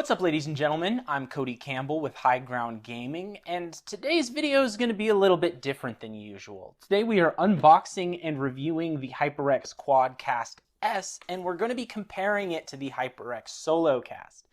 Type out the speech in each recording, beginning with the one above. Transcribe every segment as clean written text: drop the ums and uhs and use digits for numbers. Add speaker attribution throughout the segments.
Speaker 1: What's up, ladies and gentlemen? I'm Cody Campbell with High Ground Gaming, and today's video is going to be a little bit different than usual. Today we are unboxing and reviewing the HyperX QuadCast S, and we're going to be comparing it to the HyperX SoloCast.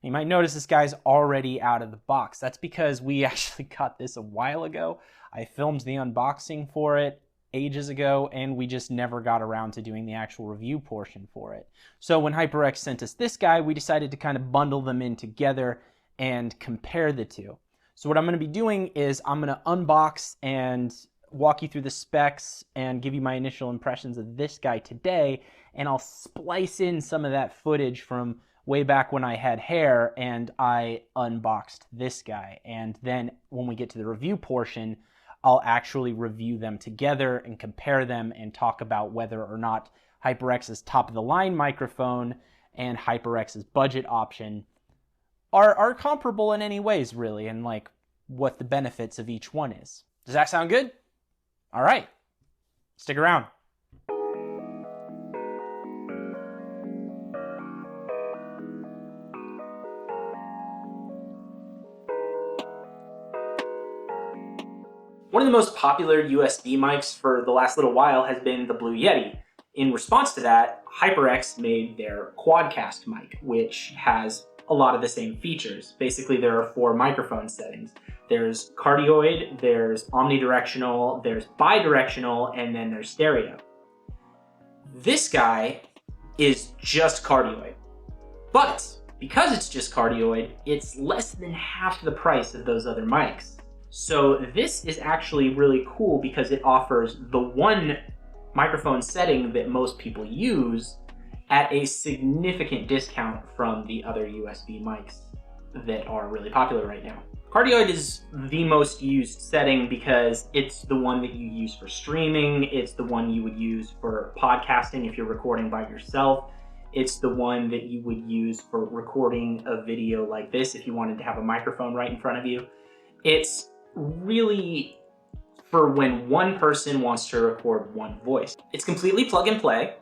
Speaker 1: You might notice this guy's already out of the box. That's because we actually got this a while ago. I filmed the unboxing for it ages ago, and we just never got around to doing the actual review portion for it. So when HyperX sent us this guy, we decided to kind of bundle them in together and compare the two. So what I'm going to be doing is I'm going to unbox and walk you through the specs and give you my initial impressions of this guy today, and I'll splice in some of that footage from way back when I had hair and I unboxed this guy. And then when we get to the review portion, I'll actually review them together and compare them and talk about whether or not HyperX's top-of-the-line microphone and HyperX's budget option are comparable in any ways, really, and like what the benefits of each one is. Does that sound good? All right, stick around. One of the most popular USB mics for the last little while has been the Blue Yeti. In response to that, HyperX made their QuadCast mic, which has a lot of the same features. Basically, there are 4 microphone settings. There's Cardioid, there's omnidirectional, there's bidirectional, and then there's stereo. This guy is just Cardioid. But because it's just Cardioid, it's less than half the price of those other mics. So this is actually really cool because it offers the one microphone setting that most people use at a significant discount from the other USB mics that are really popular right now. Cardioid is the most used setting because it's the one that you use for streaming. It's the one you would use for podcasting if you're recording by yourself. It's the one that you would use for recording a video like this if you wanted to have a microphone right in front of you. It's really for when one person wants to record one voice. It's completely plug and play.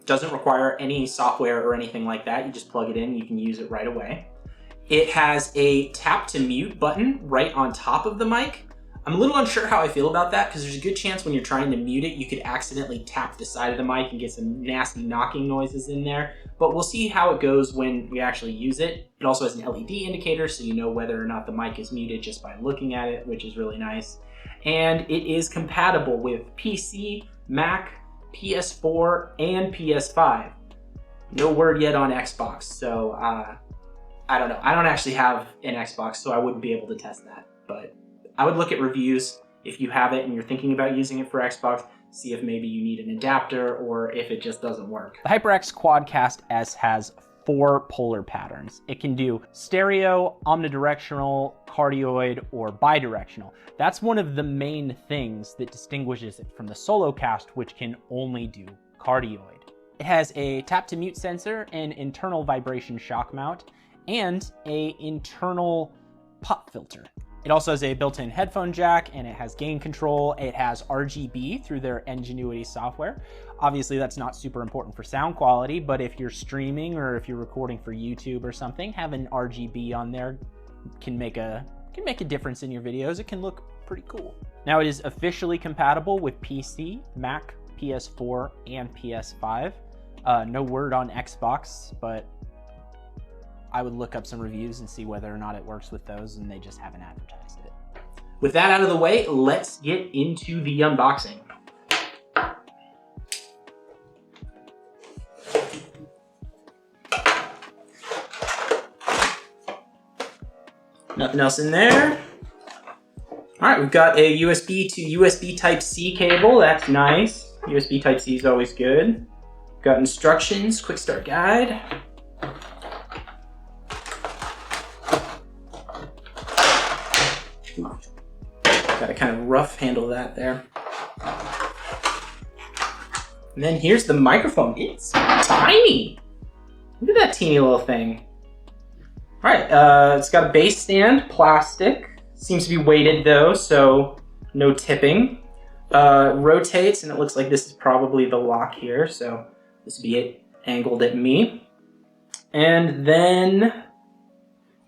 Speaker 1: Doesn't require any software or anything like that. You just plug it in, you can use it right away. It has a tap to mute button right on top of the mic. I'm a little unsure how I feel about that because there's a good chance when you're trying to mute it, you could accidentally tap the side of the mic and get some nasty knocking noises in there. But we'll see how it goes when we actually use it. It also has an LED indicator, so you know whether or not the mic is muted just by looking at it, which is really nice. And it is compatible with PC, Mac, PS4, and PS5. No word yet on Xbox, so I don't know. I don't actually have an Xbox, so I wouldn't be able to test that. But I would look at reviews if you have it and you're thinking about using it for Xbox, see if maybe you need an adapter or if it just doesn't work. The HyperX QuadCast S has 4 polar patterns. It can do stereo, omnidirectional, cardioid, or bidirectional. That's one of the main things that distinguishes it from the SoloCast, which can only do cardioid. It has a tap to mute sensor, an internal vibration shock mount, and an internal pop filter. It also has a built-in headphone jack, and it has gain control. It has RGB through their NGENUITY software. Obviously, that's not super important for sound quality, but if you're streaming or if you're recording for YouTube or something, having RGB on there can make a difference in your videos. It can look pretty cool. Now, it is officially compatible with PC, Mac, PS4, and PS5. No word on Xbox, but I would look up some reviews and see whether or not it works with those, and they just haven't advertised it. With that out of the way, let's get into the unboxing. Nothing else in there. All right, we've got a USB to USB Type-C cable. That's nice. USB Type-C is always good. Got instructions, quick start guide. Gotta kind of rough handle that there. And then here's the microphone. It's tiny. Look at that teeny little thing. All right, it's got a base stand, plastic. Seems to be weighted though, so no tipping. Rotates, and it looks like this is probably the lock here, so this would be it angled at me. And then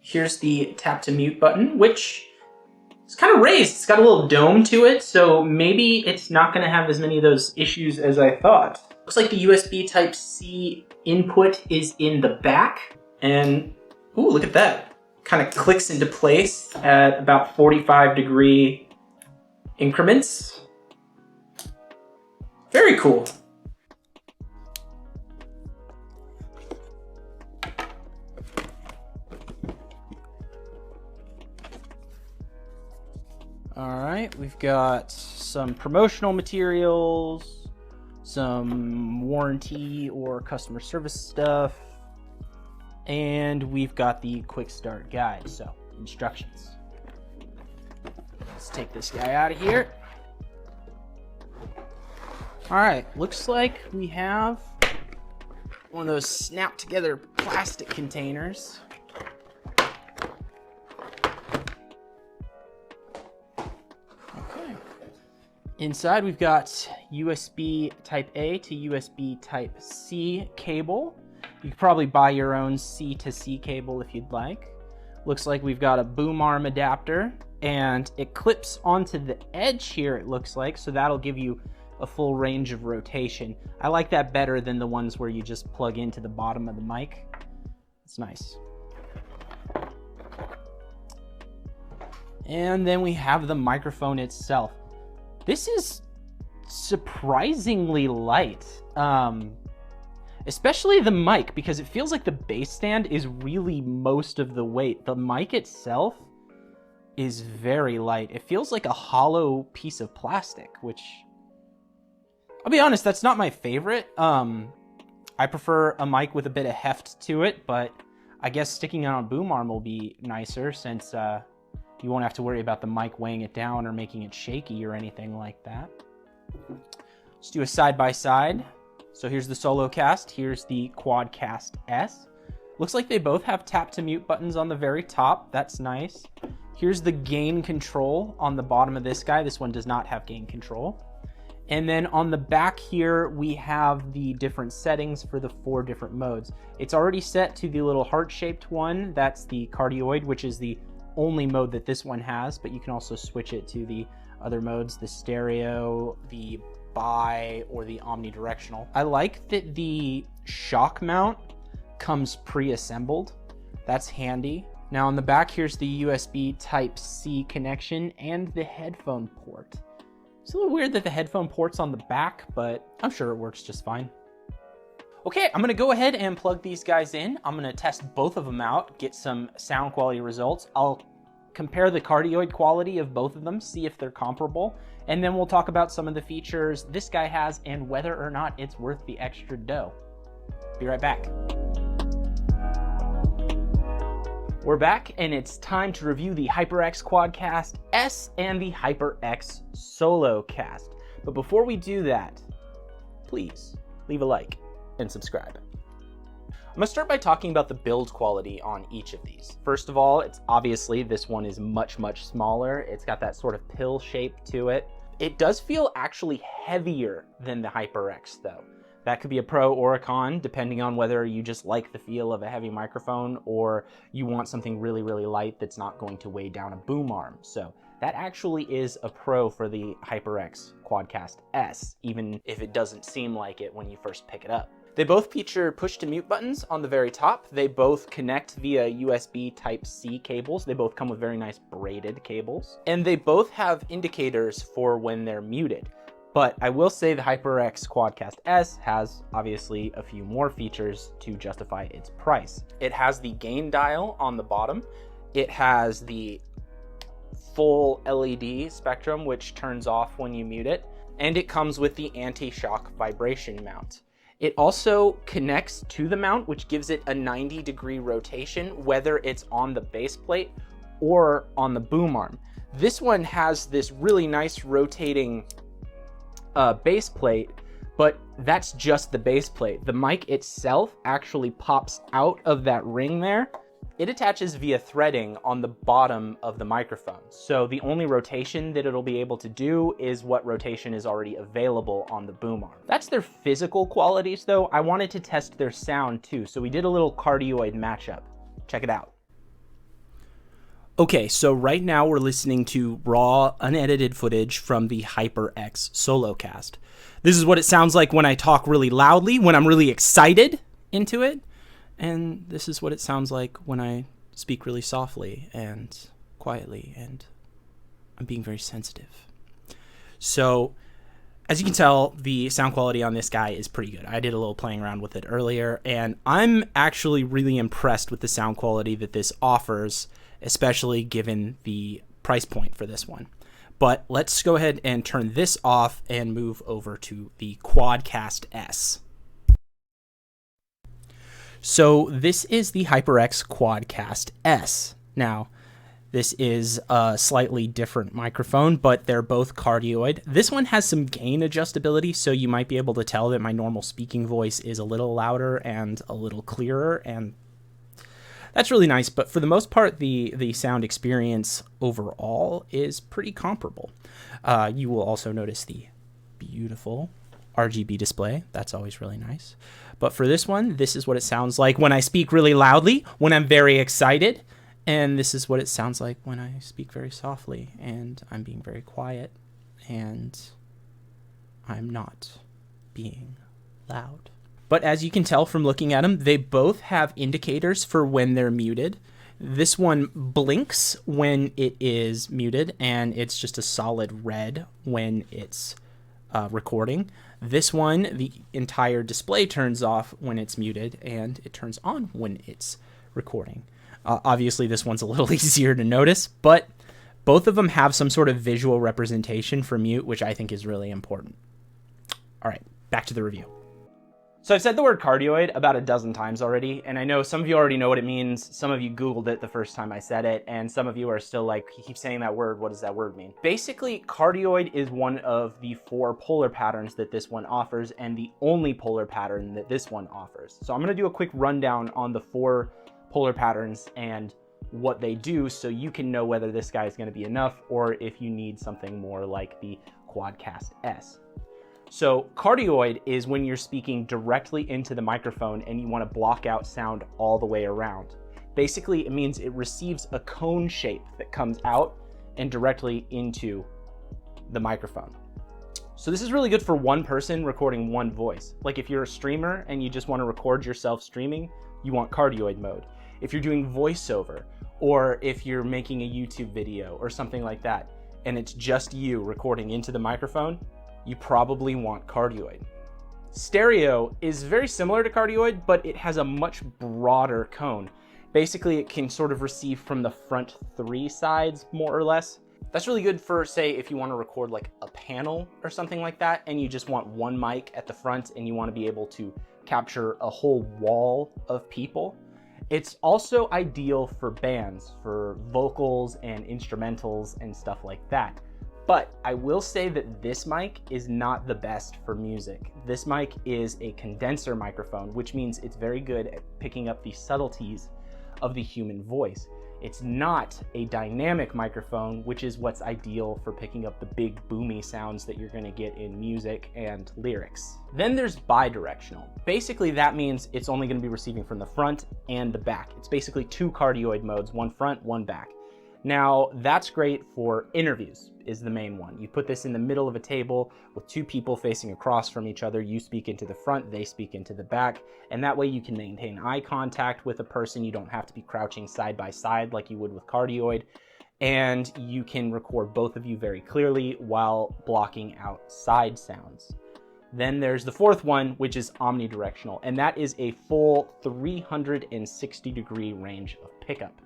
Speaker 1: Here's the tap to mute button, which is kind of raised. It's got a little dome to it, so maybe it's not going to have as many of those issues as I thought. Looks like the USB Type-C input is in the back, and ooh, look at that. Kind of clicks into place at about 45-degree increments. Very cool. All right, we've got some promotional materials, some warranty or customer service stuff, and we've got the quick start guide, so instructions. Let's take this guy out of here. All right, looks like we have one of those snap together plastic containers. Inside, we've got USB Type A to USB Type C cable. You could probably buy your own C to C cable if you'd like. Looks like we've got a boom arm adapter, and it clips onto the edge here, it looks like, so that'll give you a full range of rotation. I like that better than the ones where you just plug into the bottom of the mic. It's nice. And then we have the microphone itself. This is surprisingly light, especially the mic, because it feels like the bass stand is really most of the weight. The mic itself is very light. It feels like a hollow piece of plastic, which, I'll be honest, that's not my favorite. I prefer a mic with a bit of heft to it, but I guess sticking it on a boom arm will be nicer since you won't have to worry about the mic weighing it down or making it shaky or anything like that. Let's do a side by side. So here's the SoloCast, here's the QuadCast S. Looks like they both have tap to mute buttons on the very top. That's nice. Here's the gain control on the bottom of this guy. This one does not have gain control. And then on the back here, we have the different settings for the 4 different modes. It's already set to the little heart-shaped one. That's the Cardioid, which is the only mode that this one has, but you can also switch it to the other modes, the stereo, the bi, or the omnidirectional. I like that the shock mount comes pre-assembled. That's handy. Now on the back, here's the USB Type-C connection and the headphone port. It's a little weird that the headphone port's on the back, but I'm sure it works just fine. Okay, I'm gonna go ahead and plug these guys in. I'm gonna test both of them out, get some sound quality results. I'll compare the cardioid quality of both of them, see if they're comparable, and then we'll talk about some of the features this guy has and whether or not it's worth the extra dough. Be right back. We're back, and it's time to review the HyperX QuadCast S and the HyperX SoloCast. But before we do that, please leave a like and subscribe. I'm gonna start by talking about the build quality on each of these. First of all, it's obviously this one is much smaller. It's got that sort of pill shape to it. It does feel actually heavier than the HyperX though. That could be a pro or a con, depending on whether you just like the feel of a heavy microphone or you want something really light that's not going to weigh down a boom arm. So that actually is a pro for the HyperX QuadCast S, even if it doesn't seem like it when you first pick it up. They both feature push to mute buttons on the very top. They both connect via USB Type-C cables. They both come with very nice braided cables. And they both have indicators for when they're muted. But I will say the HyperX QuadCast S has obviously a few more features to justify its price. It has the gain dial on the bottom. It has the full LED spectrum, which turns off when you mute it. And it comes with the anti-shock vibration mount. It also connects to the mount, which gives it a 90-degree rotation, whether it's on the base plate or on the boom arm. This one has this really nice rotating base plate, but that's just the base plate. The mic itself actually pops out of that ring there. It attaches via threading on the bottom of the microphone. So the only rotation that it'll be able to do is what rotation is already available on the boom arm. That's their physical qualities though. I wanted to test their sound too. So we did a little cardioid matchup. Check it out.
Speaker 2: Okay, so right now we're listening to raw, unedited footage from the HyperX SoloCast. This is what it sounds like when I talk really loudly, when I'm really excited into it. And this is what it sounds like when I speak really softly and quietly, and I'm being very sensitive. So, as you can tell, the sound quality on this guy is pretty good. I did a little playing around with it earlier, and I'm actually really impressed with the sound quality that this offers, especially given the price point for this one. But let's go ahead and turn this off and move over to the QuadCast S. So this is the HyperX QuadCast S. Now, this is a slightly different microphone, but they're both cardioid. This one has some gain adjustability, so you might be able to tell that my normal speaking voice is a little louder and a little clearer, and that's really nice. But for the most part, the sound experience overall is pretty comparable. You will also notice the beautiful RGB display. That's always really nice. But for this one, this is what it sounds like when I speak really loudly, when I'm very excited. And this is what it sounds like when I speak very softly and I'm being very quiet and I'm not being loud. But as you can tell from looking at them, they both have indicators for when they're muted. This one blinks when it is muted, and it's just a solid red when it's recording. This one, the entire display turns off when it's muted, and it turns on when it's recording. Obviously, this one's a little easier to notice, but both of them have some sort of visual representation for mute, which I think is really important. All right, back to the review. So I've said the word cardioid about a dozen times already, and I know some of you already know what it means. Some of you Googled it the first time I said it, and some of you are still like, he keeps saying that word, what does that word mean? Basically, cardioid is one of the 4 polar patterns that this one offers, and the only polar pattern that this one offers. So I'm gonna do a quick rundown on the 4 polar patterns and what they do so you can know whether this guy is gonna be enough or if you need something more like the QuadCast S. So cardioid is when you're speaking directly into the microphone and you want to block out sound all the way around. Basically, it means it receives a cone shape that comes out and directly into the microphone. So this is really good for one person recording one voice. Like if you're a streamer and you just want to record yourself streaming, you want cardioid mode. If you're doing voiceover, or if you're making a YouTube video or something like that, and it's just you recording into the microphone, you probably want cardioid. Stereo is very similar to cardioid, but it has a much broader cone. Basically, it can sort of receive from the front 3 sides, more or less. That's really good for, say, if you want to record like a panel or something like that, and you just want one mic at the front and you want to be able to capture a whole wall of people. It's also ideal for bands, for vocals and instrumentals and stuff like that. But I will say that this mic is not the best for music. This mic is a condenser microphone, which means it's very good at picking up the subtleties of the human voice. It's not a dynamic microphone, which is what's ideal for picking up the big boomy sounds that you're gonna get in music and lyrics. Then there's bidirectional. Basically, that means it's only gonna be receiving from the front and the back. It's basically 2 cardioid modes, one front, one back. Now, that's great for interviews, is the main one. You put this in the middle of a table with 2 people facing across from each other. You speak into the front, they speak into the back, and that way you can maintain eye contact with a person. You don't have to be crouching side by side like you would with cardioid, and you can record both of you very clearly while blocking out side sounds. Then there's the 4th one, which is omnidirectional, and that is a full 360-degree range of pickup.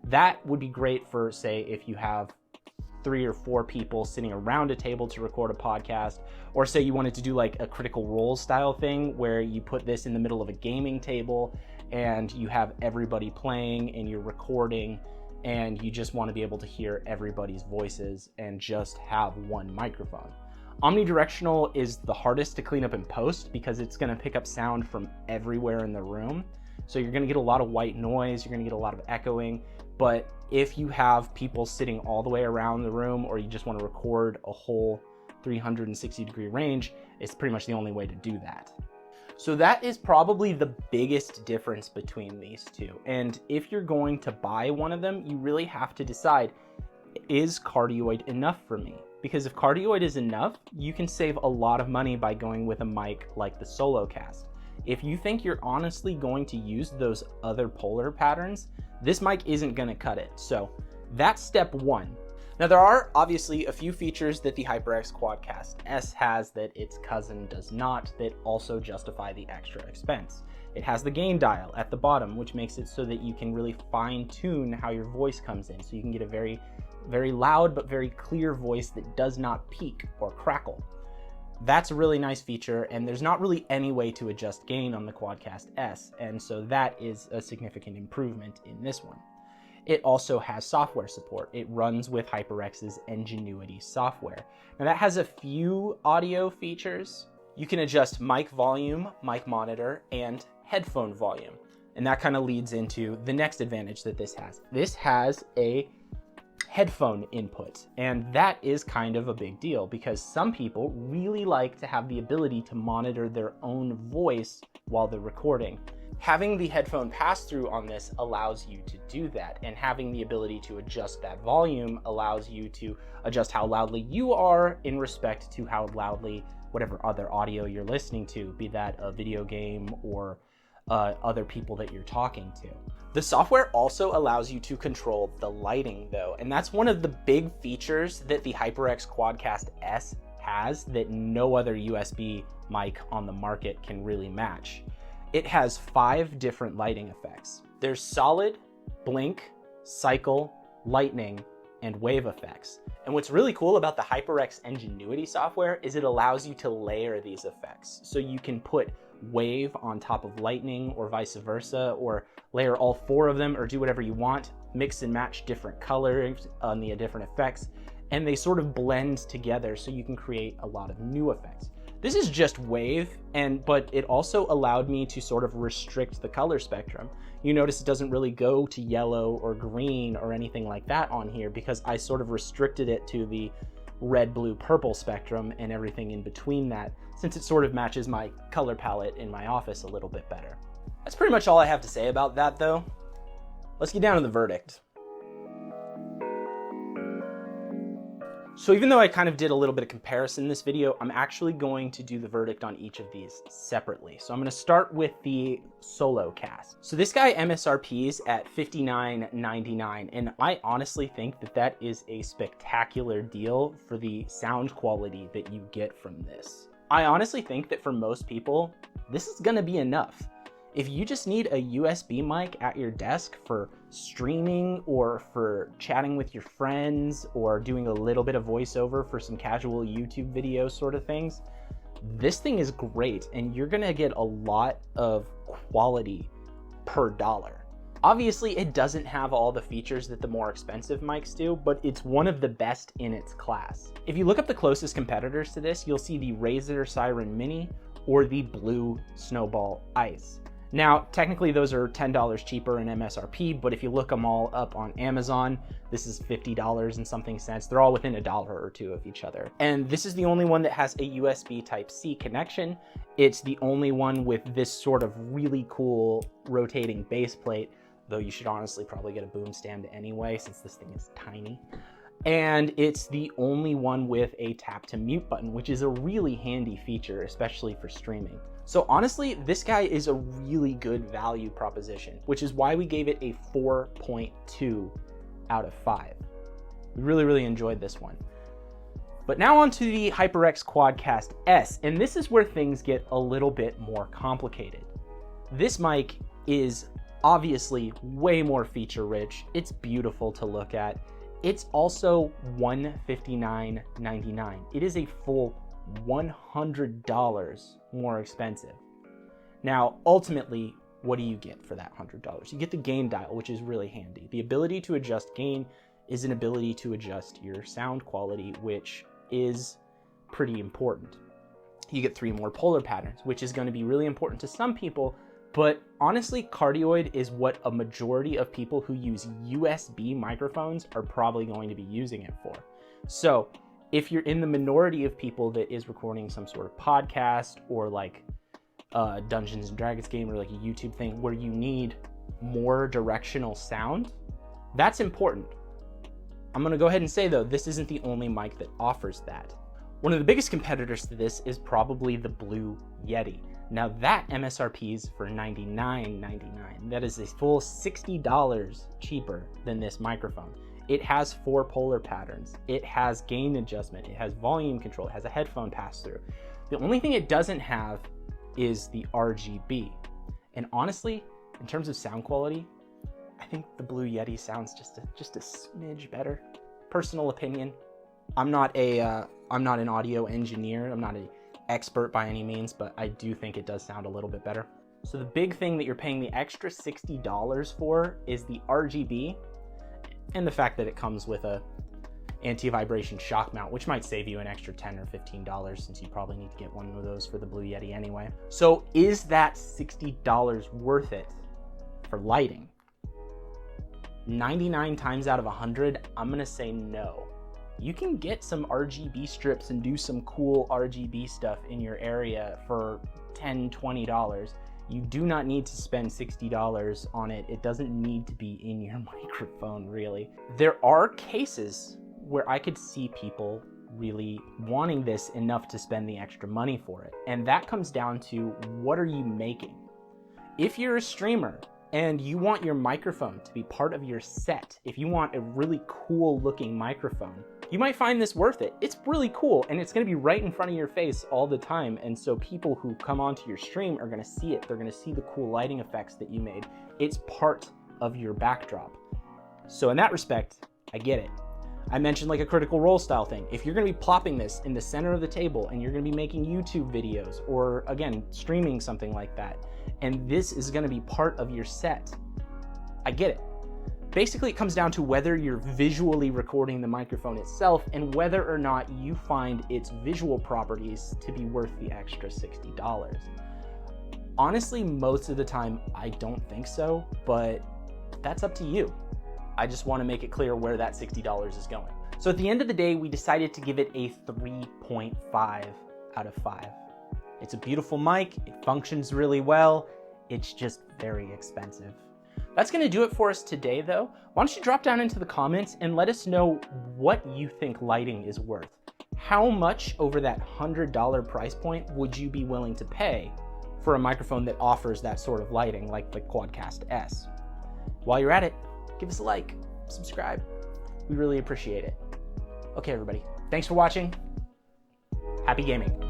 Speaker 2: That would be great for, say, if you have 3 or 4 people sitting around a table to record a podcast, or say you wanted to do like a Critical Role style thing where you put this in the middle of a gaming table and you have everybody playing and you're recording and you just want to be able to hear everybody's voices and just have one microphone. Omnidirectional is the hardest to clean up in post because it's going to pick up sound from everywhere in the room. So you're going to get a lot of white noise, you're going to get a lot of echoing. But if you have people sitting all the way around the room, or you just want to record a whole 360-degree range, it's pretty much the only way to do that. So that is probably the biggest difference between these two. And if you're going to buy one of them, you really have to decide, is Cardioid enough for me? Because if Cardioid is enough, you can save a lot of money by going with a mic like the SoloCast. If you think you're honestly going to use those other polar patterns, this mic isn't going to cut it. So that's step one. Now, there are obviously a few features that the HyperX QuadCast S has that its cousin does not, that also justify the extra expense. It has the gain dial at the bottom, which makes it so that you can really fine tune how your voice comes in. So you can get a very, very loud but very clear voice that does not peak or crackle. That's a really nice feature, and there's not really any way to adjust gain on the QuadCast S, and so that is a significant improvement in this one. It also has software support. It runs with HyperX's NGENUITY software. Now that has a few audio features. You can adjust mic volume, mic monitor, and headphone volume. And that kind of leads into the next advantage that this has. This has a headphone input, and that is kind of a big deal because some people really like to have the ability to monitor their own voice while they're recording. Having the headphone pass-through on this allows you to do that, and having the ability to adjust that volume allows you to adjust how loudly you are in respect to how loudly whatever other audio you're listening to, be that a video game or other people that you're talking to. The software also allows you to control the lighting though, and that's one of the big features that the HyperX QuadCast S has that no other USB mic on the market can really match. It has 5 different lighting effects. There's solid, blink, cycle, lightning, and wave effects. And what's really cool about the HyperX NGENUITY software is it allows you to layer these effects. So you can put wave on top of lightning or vice versa, or layer all 4 of them, or do whatever you want, mix and match different colors on the different effects, and they sort of blend together so you can create a lot of new effects. This is just wave, but it also allowed me to sort of restrict the color spectrum. You notice it doesn't really go to yellow or green or anything like that on here because I sort of restricted it to the red, blue, purple spectrum and everything in between that, since it sort of matches my color palette in my office a little bit better. That's pretty much all I have to say about that though. Let's get down to the verdict. So even though I kind of did a little bit of comparison in this video, I'm actually going to do the verdict on each of these separately. So I'm going to start with the SoloCast. So this guy MSRPs at $59.99, and I honestly think that that is a spectacular deal for the sound quality that you get from this. I honestly think that for most people, this is going to be enough. If you just need a USB mic at your desk for streaming or for chatting with your friends or doing a little bit of voiceover for some casual YouTube video sort of things, this thing is great and you're gonna get a lot of quality per dollar. Obviously, it doesn't have all the features that the more expensive mics do, but it's one of the best in its class. If you look up the closest competitors to this, you'll see the Razer Siren Mini or the Blue Snowball Ice. Now, technically those are $10 cheaper in MSRP, but if you look them all up on Amazon, this is $50 and something cents. They're all within $1 or $2 of each other. And this is the only one that has a USB Type-C connection. It's the only one with this sort of really cool rotating base plate, though you should honestly probably get a boom stand anyway, since this thing is tiny. And it's the only one with a tap to mute button, which is a really handy feature, especially for streaming. So honestly, this guy is a really good value proposition, which is why we gave it a 4.2 out of 5. We really, really enjoyed this one. But now on to the HyperX QuadCast S, and this is where things get a little bit more complicated. This mic is obviously way more feature rich. It's beautiful to look at. It's also $159.99. It is a full $100 more expensive. Now, ultimately, what do you get for that $100? You get the gain dial, which is really handy. The ability to adjust gain is an ability to adjust your sound quality, which is pretty important. You get 3 more polar patterns, which is going to be really important to some people, but honestly, Cardioid is what a majority of people who use USB microphones are probably going to be using it for. So if you're in the minority of people that is recording some sort of podcast or like a Dungeons and Dragons game or like a YouTube thing where you need more directional sound, that's important. I'm gonna go ahead and say though, this isn't the only mic that offers that. One of the biggest competitors to this is probably the Blue Yeti. Now that MSRP's for $99.99. That is a full $60 cheaper than this microphone. It has 4 polar patterns. It has gain adjustment. It has volume control. It has a headphone pass-through. The only thing it doesn't have is the RGB. And honestly, in terms of sound quality, I think the Blue Yeti sounds just a smidge better. Personal opinion. I'm not an audio engineer. I'm not an expert by any means, but I do think it does sound a little bit better. So the big thing that you're paying the extra $60 for is the RGB and the fact that it comes with a anti-vibration shock mount, which might save you an extra $10 or $15 since you probably need to get one of those for the Blue Yeti anyway. So is that $60 worth it for lighting? 99 times out of 100, I'm gonna say no. You can get some RGB strips and do some cool RGB stuff in your area for $10, $20. You do not need to spend $60 on it. It doesn't need to be in your microphone, really. There are cases where I could see people really wanting this enough to spend the extra money for it. And that comes down to, what are you making? If you're a streamer and you want your microphone to be part of your set, if you want a really cool looking microphone, you might find this worth it. It's really cool and it's gonna be right in front of your face all the time. And so people who come onto your stream are gonna see it. They're gonna see the cool lighting effects that you made. It's part of your backdrop. So in that respect, I get it. I mentioned like a Critical Role style thing. If you're gonna be plopping this in the center of the table and you're gonna be making YouTube videos or again, streaming something like that, and this is gonna be part of your set, I get it. Basically, it comes down to whether you're visually recording the microphone itself and whether or not you find its visual properties to be worth the extra $60. Honestly, most of the time, I don't think so, but that's up to you. I just want to make it clear where that $60 is going. So at the end of the day, we decided to give it a 3.5 out of 5. It's a beautiful mic, it functions really well, it's just very expensive. That's gonna do it for us today though. Why don't you drop down into the comments and let us know what you think lighting is worth. How much over that $100 price point would you be willing to pay for a microphone that offers that sort of lighting like the QuadCast S? While you're at it, give us a like, subscribe. We really appreciate it. Okay everybody, thanks for watching. Happy gaming.